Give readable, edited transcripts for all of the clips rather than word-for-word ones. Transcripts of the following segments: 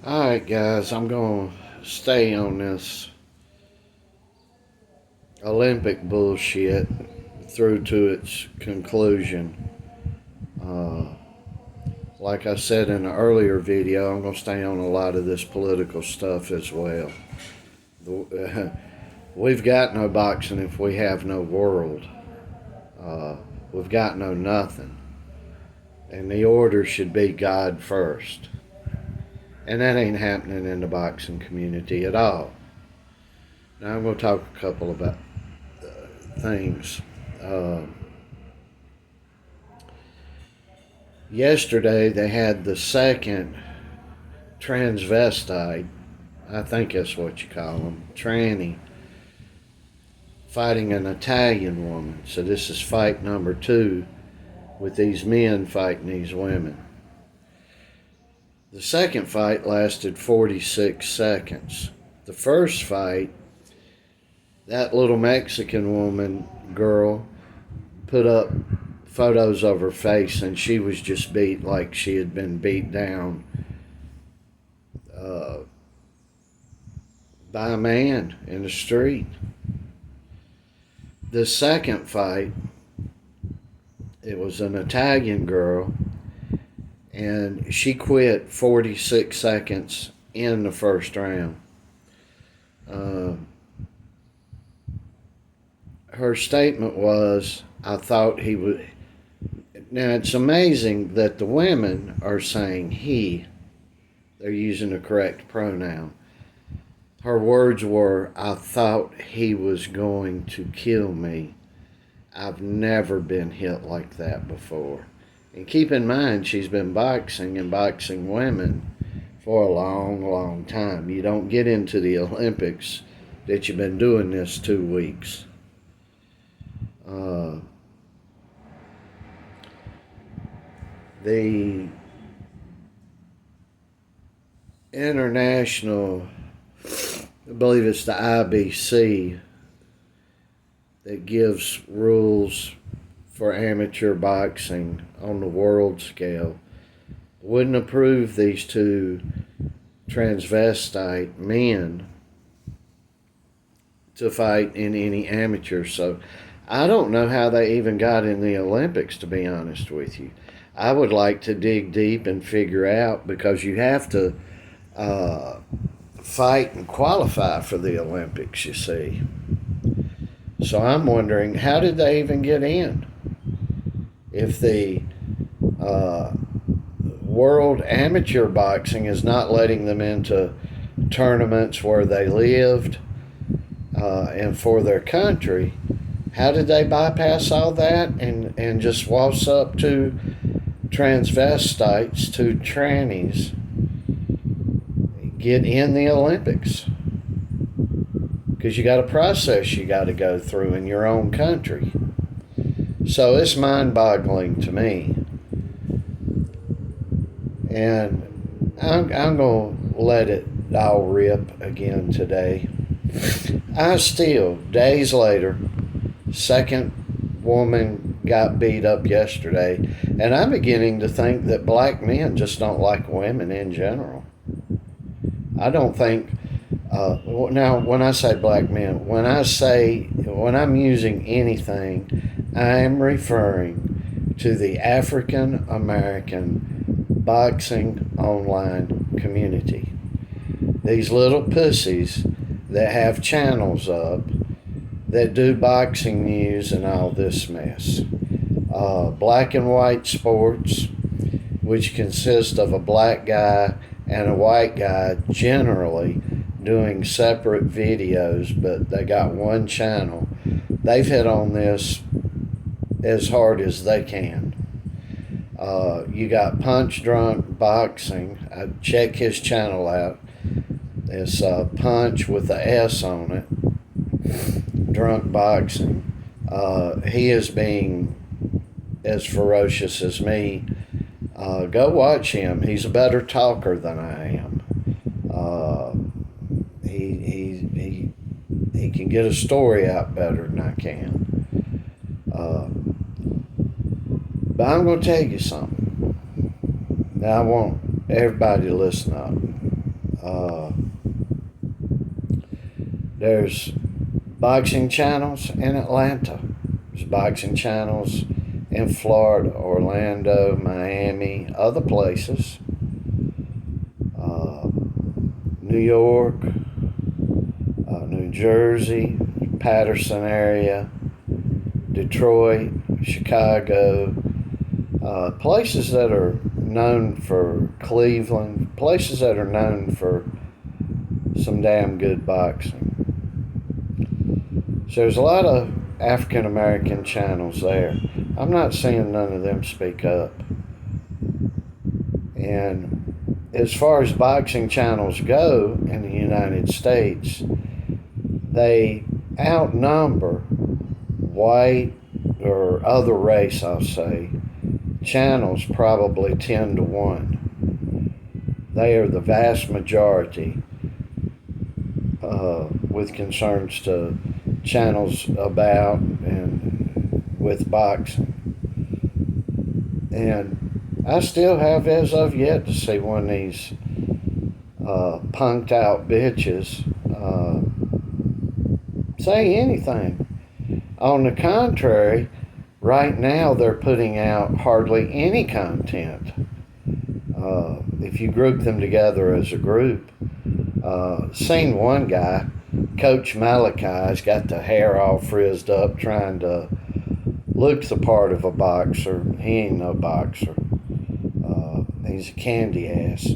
Alright, guys, I'm going to stay on this Olympic bullshit through to its conclusion. Uh, like I said in an earlier video, I'm going to stay on a lot of this political stuff as well. We've got no boxing if we have no world. We've got no nothing. And the order should be God first. And that ain't happening in the boxing community at all. Now I'm going to talk a couple about things. Yesterday they had the second transvestite, I think that's what you call them, tranny, fighting an Italian woman. So this is fight number 2 with these men fighting these women. The second fight lasted 46 seconds. The first fight, that little Mexican woman, girl, put up photos of her face and she was just beat like she had been beat down by a man in the street. The second fight, it was an Italian girl, and she quit 46 seconds in the first round. Her statement was, I thought he would. Now, it's amazing that the women are saying he. They're using the correct pronoun. Her words were, I thought he was going to kill me. I've never been hit like that before. And keep in mind, she's been boxing and boxing women for a long, long time. You don't get into the Olympics that you've been doing this 2 weeks. The international, I believe it's the IBC, that gives rules for amateur boxing on the world scale, wouldn't approve these 2 transvestite men to fight in any amateur. So I don't know how they even got in the Olympics, to be honest with you. I would like to dig deep and figure out, because you have to fight and qualify for the Olympics, you see. So I'm wondering, how did they even get in? If the World Amateur Boxing is not letting them into tournaments where they lived and for their country, how did they bypass all that and just waltz up to transvestites, to trannies, get in the Olympics? Because you got a process you got to go through in your own country. So it's mind-boggling to me. And I'm going to let it all rip again today. I still, days later, second woman got beat up yesterday, and I'm beginning to think that black men just don't like women in general. I don't think, now when I say black men, when I'm using anything, I am referring to the African American boxing online community. These little pussies that have channels up that do boxing news and all this mess. Black and white sports, which consist of a black guy and a white guy generally doing separate videos, but they got one channel. They've hit on this as hard as they can. You got Punch Drunk Boxing. Check his channel out. It's Punch with the S on it. Drunk Boxing. He is being as ferocious as me. Go watch him. He's a better talker than I am. He can get a story out better than I can. But I'm going to tell you something. Now I want everybody to listen up. Uh, there's boxing channels in Atlanta. There's boxing channels in Florida, Orlando, Miami, other places. New York, New Jersey, Patterson area, Detroit, Chicago, places that are known for Cleveland, places that are known for some damn good boxing. So there's a lot of African American channels there. I'm not seeing none of them speak up. And as far as boxing channels go in the United States, they outnumber white or other race, I'll say, channels probably 10 to 1. They are the vast majority with concerns to channels about and with boxing. And I still have, as of yet, to see one of these punked out bitches say anything. On the contrary, right now they're putting out hardly any content. If you group them together as a group, seen one guy, Coach Malachi, has got the hair all frizzed up trying to look the part of a boxer. He ain't no boxer. He's a candy ass.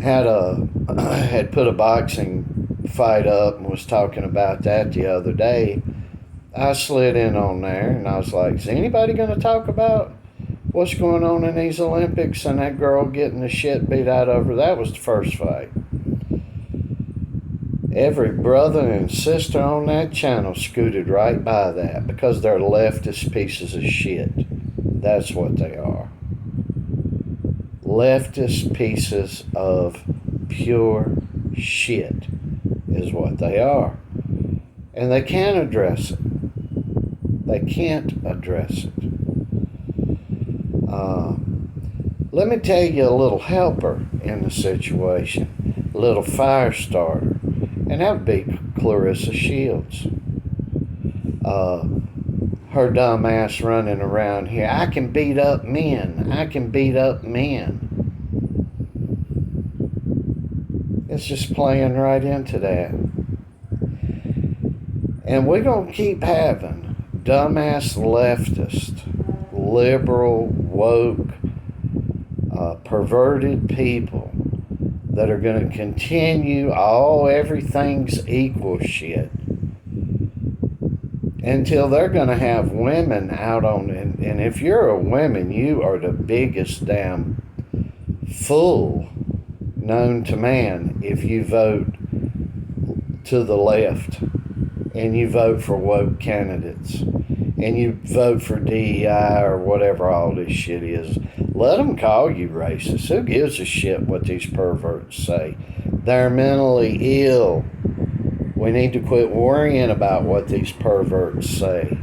Had put a boxing fight up and was talking about that the other day. I slid in on there and I was like, is anybody going to talk about what's going on in these Olympics and that girl getting the shit beat out of her? That was the first fight. Every brother and sister on that channel scooted right by that because they're leftist pieces of shit. That's what they are. Leftist pieces of pure shit is what they are. And they can't address it. They can't address it. Let me tell you a little helper in the situation, a little fire starter, and that would be Clarissa Shields. Her dumb ass running around here. I can beat up men. I can beat up men. It's just playing right into that. And we're going to keep having dumbass leftist, liberal, woke, perverted people that are going to continue everything's equal shit until they're going to have women out on it. And if you're a woman, you are the biggest damn fool known to man if you vote to the left and you vote for woke candidates and you vote for DEI or whatever all this shit is. Let them call you racist. Who gives a shit what these perverts say? They're mentally ill. We need to quit worrying about what these perverts say.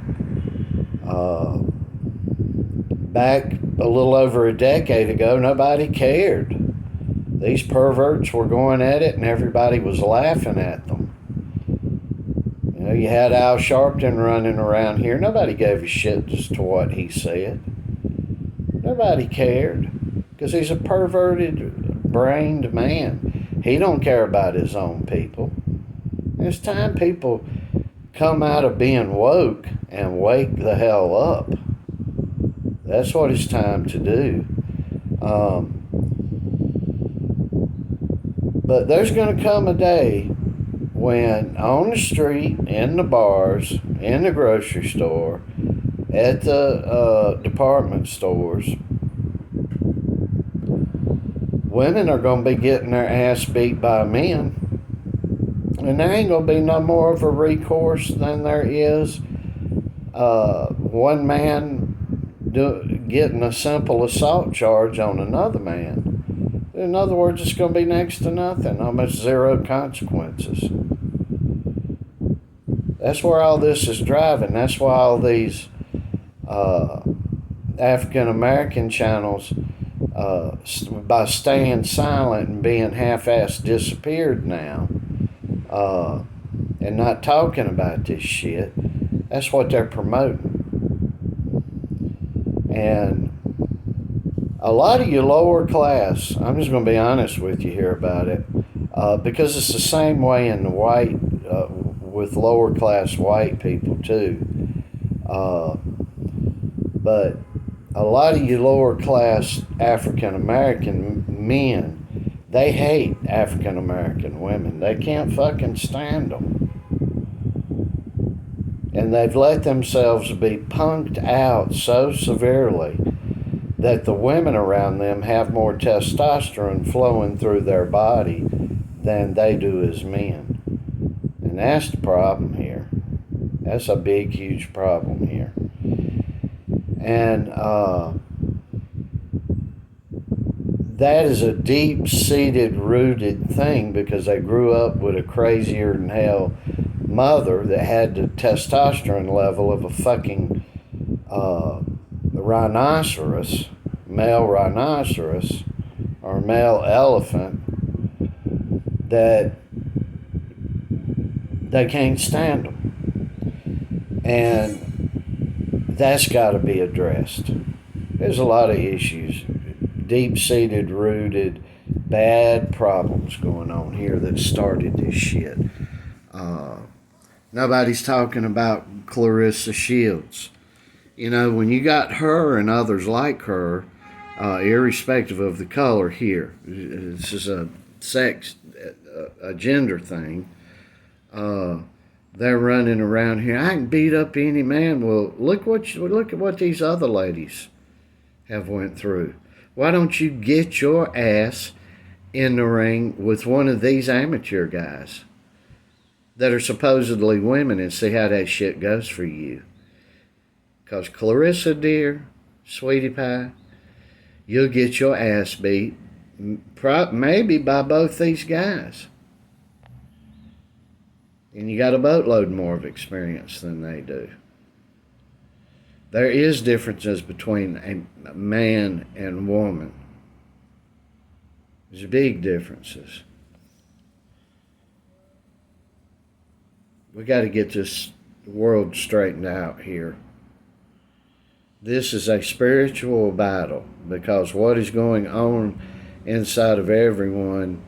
Back a little over a decade ago, nobody cared. These perverts were going at it and everybody was laughing at them. You know, you had Al Sharpton running around here. Nobody gave a shit as to what he said. Nobody cared because he's a perverted, brained man. He don't care about his own people. It's time people come out of being woke and wake the hell up. That's what it's time to do. But there's going to come a day when on the street, in the bars, in the grocery store, at the department stores, women are going to be getting their ass beat by men. And there ain't going to be no more of a recourse than there is one man getting a simple assault charge on another man. In other words, it's going to be next to nothing, almost zero consequences. That's where all this is driving. That's why all these African American channels by staying silent and being half-assed disappeared now, and not talking about this shit. That's what they're promoting. And a lot of you lower class, I'm just going to be honest with you here about it, because it's the same way in the white, with lower class white people too. But a lot of you lower class African American men, they hate African American women. They can't fucking stand them. And they've let themselves be punked out so severely that the women around them have more testosterone flowing through their body than they do as men. And that's the problem here. That's a big, huge problem here. And that is a deep-seated, rooted thing because they grew up with a crazier than hell mother that had the testosterone level of a fucking rhinoceros, male rhinoceros, or male elephant, that they can't stand them. And that's got to be addressed. There's a lot of issues, deep-seated, rooted, bad problems going on here that started this shit. Nobody's talking about Clarissa Shields. You know, when you got her and others like her, irrespective of the color here, this is a gender thing, they're running around here. I can beat up any man. Well, look at what these other ladies have went through. Why don't you get your ass in the ring with one of these amateur guys that are supposedly women and see how that shit goes for you? Because Clarissa, dear, sweetie pie, you'll get your ass beat maybe by both these guys. And you got a boatload more of experience than they do. There is differences between a man and woman. There's big differences. We got to get this world straightened out here. This is a spiritual battle because what is going on inside of everyone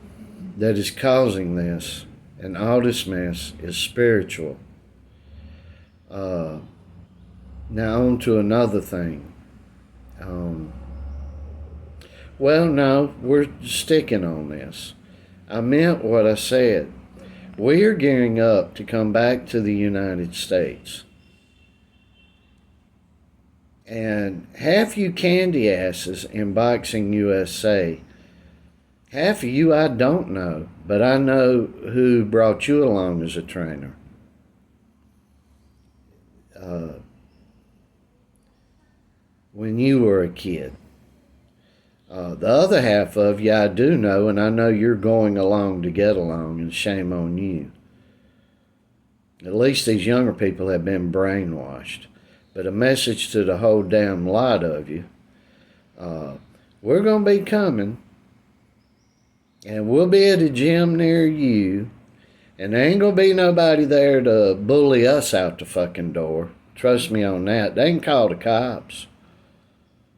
that is causing this and all this mess is spiritual. Now on to another thing. Well, no, we're sticking on this. I meant what I said. We are gearing up to come back to the United States. And half you candy asses in Boxing USA, half of you I don't know, but I know who brought you along as a trainer. When you were a kid. The other half of you I do know, and I know you're going along to get along, and shame on you. At least these younger people have been brainwashed. But a message to the whole damn lot of you. We're going to be coming, and we'll be at a gym near you, and there ain't going to be nobody there to bully us out the fucking door. Trust me on that. They can call the cops.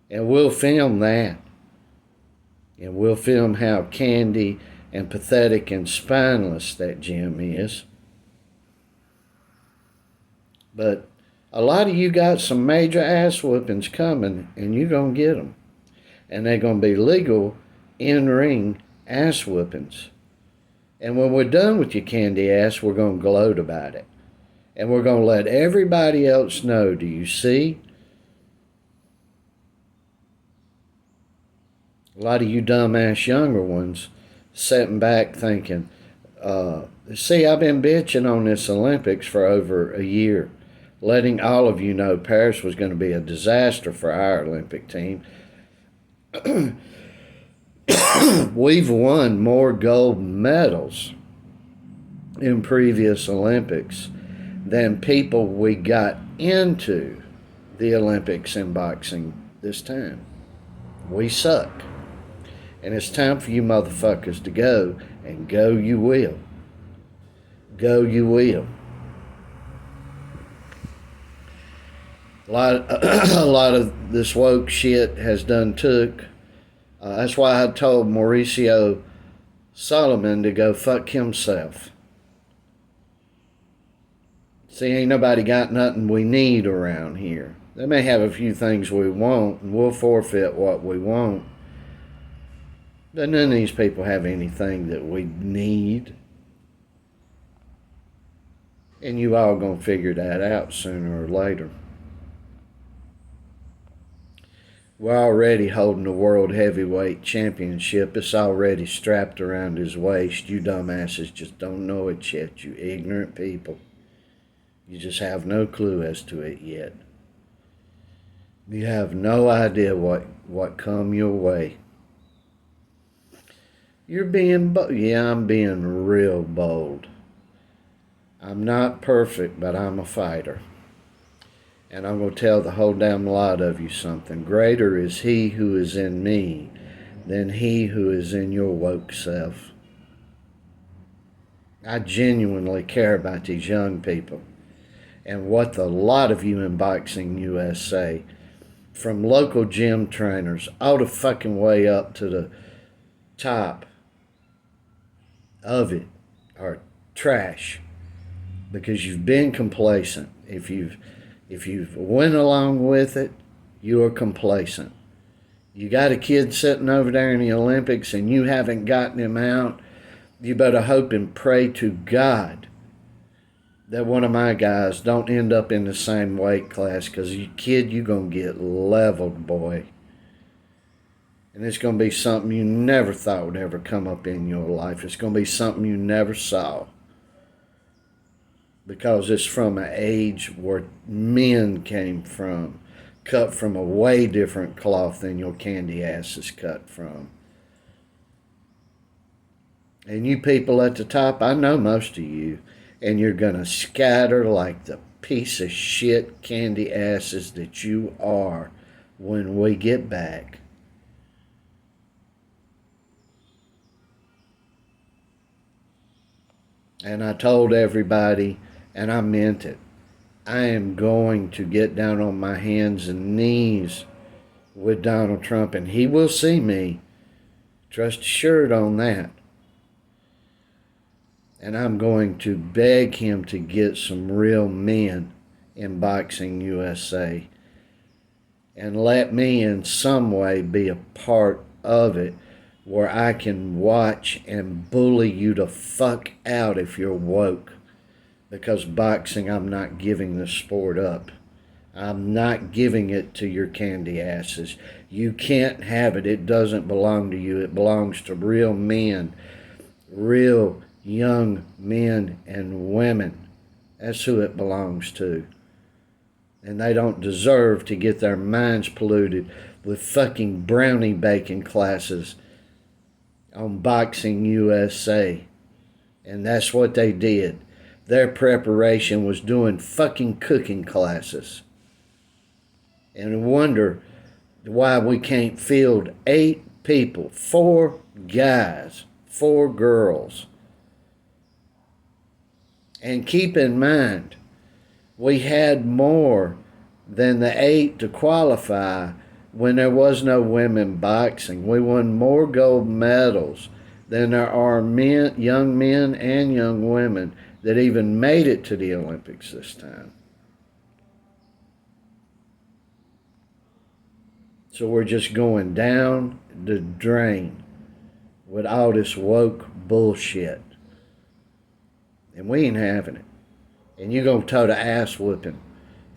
And we'll film that. And we'll film how candy and pathetic and spineless that gym is. But a lot of you got some major ass whoopings coming, and you're going to get them. And they're going to be legal in-ring ass whoopings. And when we're done with your candy ass, we're going to gloat about it. And we're going to let everybody else know, do you see? A lot of you dumbass younger ones sitting back thinking, see, I've been bitching on this Olympics for over a year, letting all of you know Paris was going to be a disaster for our Olympic team. We've won more gold medals in previous Olympics than people we got into the Olympics in boxing this time. We suck. And it's time for you motherfuckers to go, and go you will. Go you will. A lot of this woke shit has done took. That's why I told Mauricio Solomon to go fuck himself. See, ain't nobody got nothing we need around here. They may have a few things we want, and we'll forfeit what we want. But none of these people have anything that we need. And you all gonna figure that out sooner or later. We're already holding the World Heavyweight Championship. It's already strapped around his waist. You dumbasses just don't know it yet, you ignorant people. You just have no clue as to it yet. You have no idea what come your way. You're being yeah, I'm being real bold. I'm not perfect, but I'm a fighter. And I'm going to tell the whole damn lot of you something. Greater is he who is in me than he who is in your woke self. I genuinely care about these young people. And what a lot of you in Boxing USA, from local gym trainers all the fucking way up to the top of it, are trash. Because you've been complacent. If you've went along with it, you are complacent. You got a kid sitting over there in the Olympics and you haven't gotten him out, you better hope and pray to God that one of my guys don't end up in the same weight class, because you kid, you're going to get leveled, boy. And it's going to be something you never thought would ever come up in your life. It's going to be something you never saw. Because it's from an age where men came from, cut from a way different cloth than your candy ass is cut from. And you people at the top, I know most of you, and you're going to scatter like the piece of shit candy asses that you are when we get back. And I told everybody, and I meant it, I am going to get down on my hands and knees with Donald Trump, and he will see me. Trust assured on that. And I'm going to beg him to get some real men in Boxing USA and let me in some way be a part of it, where I can watch and bully you the fuck out if you're woke. Because boxing, I'm not giving the sport up. I'm not giving it to your candy asses. You can't have it. It doesn't belong to you. It belongs to real men, real young men and women. That's who it belongs to. And they don't deserve to get their minds polluted with fucking brownie baking classes on Boxing USA. And that's what they did. Their preparation was doing fucking cooking classes. And I wonder why we can't field 8 people, 4 guys, 4 girls. And keep in mind, we had more than the 8 to qualify when there was no women boxing. We won more gold medals than there are men, young men and young women that even made it to the Olympics this time. So we're just going down the drain with all this woke bullshit. And we ain't having it. And you're going to tote a ass whooping.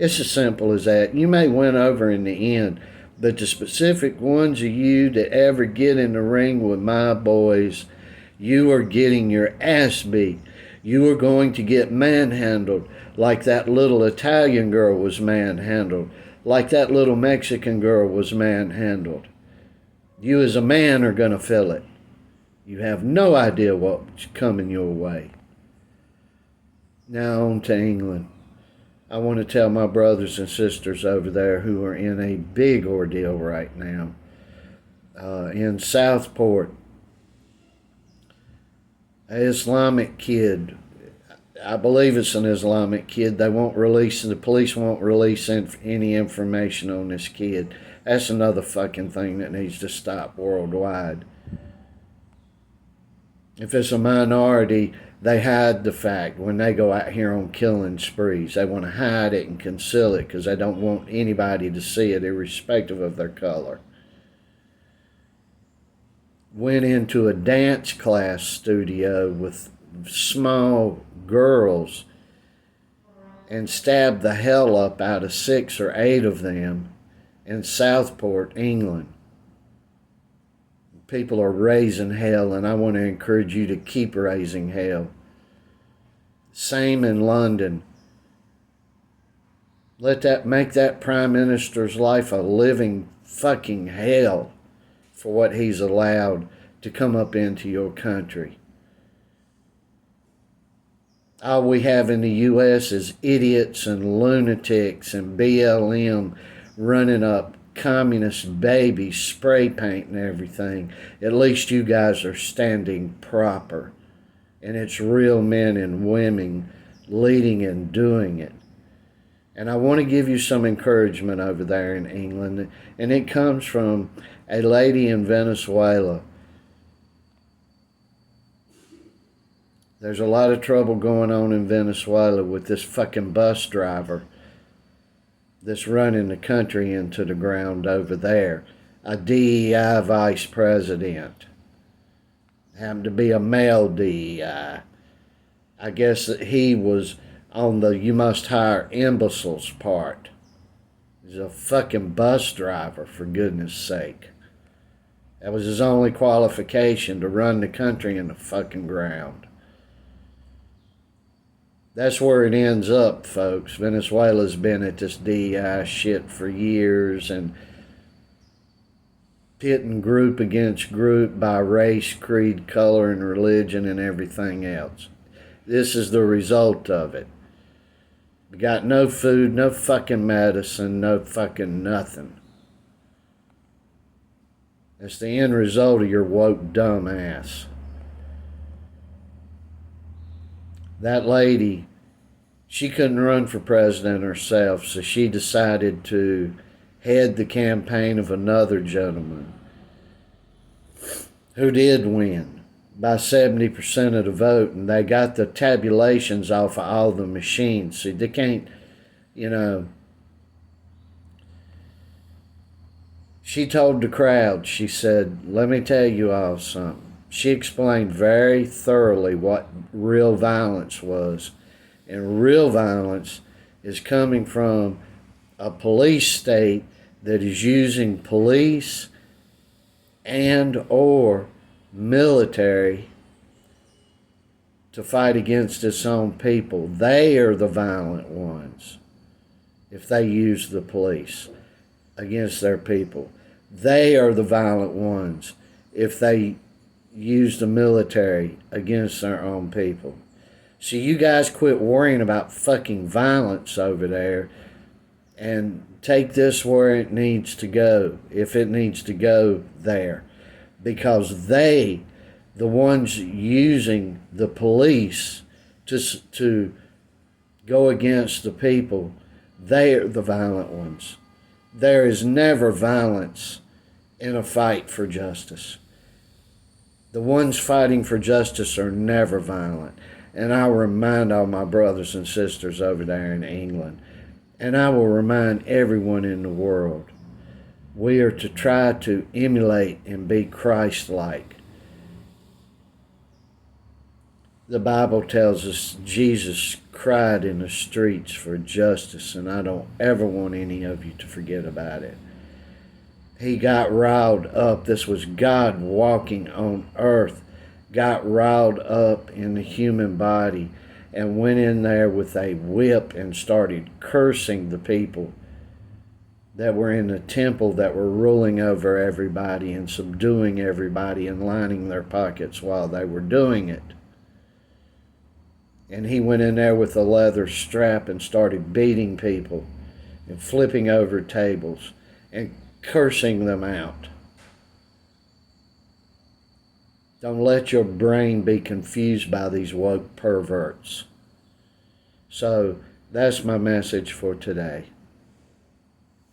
It's as simple as that. You may win over in the end, but the specific ones of you that ever get in the ring with my boys, you are getting your ass beat. You are going to get manhandled like that little Italian girl was manhandled, like that little Mexican girl was manhandled. You as a man are going to feel it. You have no idea what's coming your way. Now on to England. I want to tell my brothers and sisters over there who are in a big ordeal right now. in Southport, an Islamic kid. I believe it's an Islamic kid. The police won't release any information on this kid. That's another fucking thing that needs to stop worldwide. If it's a minority, they hide the fact when they go out here on killing sprees. They want to hide it and conceal it because they don't want anybody to see it, irrespective of their color. Went into a dance class studio with small girls and stabbed the hell up out of 6 or 8 of them in Southport, England. People are raising hell, and I want to encourage you to keep raising hell. Same in London. Make that Prime Minister's life a living fucking hell for what he's allowed to come up into your country. All we have in the U.S. is idiots and lunatics and BLM running up communist babies, spray paint and everything. At least you guys are standing proper. And it's real men and women leading and doing it. And I want to give you some encouragement over there in England. And it comes from a lady in Venezuela. There's a lot of trouble going on in Venezuela with this fucking bus driver that's running the country into the ground over there. A DEI vice president. Happened to be a male DEI. I guess that he was on the you must hire imbeciles part. He's a fucking bus driver, for goodness sake. That was his only qualification, to run the country in the fucking ground. That's where it ends up, folks. Venezuela's been at this DEI shit for years and pitting group against group by race, creed, color, and religion and everything else. This is the result of it. We got no food, no fucking medicine, no fucking nothing. That's the end result of your woke dumb ass. That lady, she couldn't run for president herself, so she decided to head the campaign of another gentleman who did win by 70% of the vote, and they got the tabulations off of all the machines. See, they can't, she told the crowd, she said, let me tell you all something. She explained very thoroughly what real violence was. And real violence is coming from a police state that is using police and or military to fight against its own people. They are the violent ones if they use the police against their people. They are the violent ones if they use the military against their own people. So you guys quit worrying about fucking violence over there and take this where it needs to go, if it needs to go there. Because they, the ones using the police to go against the people, they are the violent ones. There is never violence in a fight for justice. The ones fighting for justice are never violent. And I will remind all my brothers and sisters over there in England, and I will remind everyone in the world, we are to try to emulate and be Christ-like. The Bible tells us Jesus cried in the streets for justice, and I don't ever want any of you to forget about it. He got riled up. This was God walking on earth. Got riled up in the human body and went in there with a whip and started cursing the people that were in the temple, that were ruling over everybody and subduing everybody and lining their pockets while they were doing it. And he went in there with a leather strap and started beating people and flipping over tables and cursing them out. Don't let your brain be confused by these woke perverts. So that's my message for today.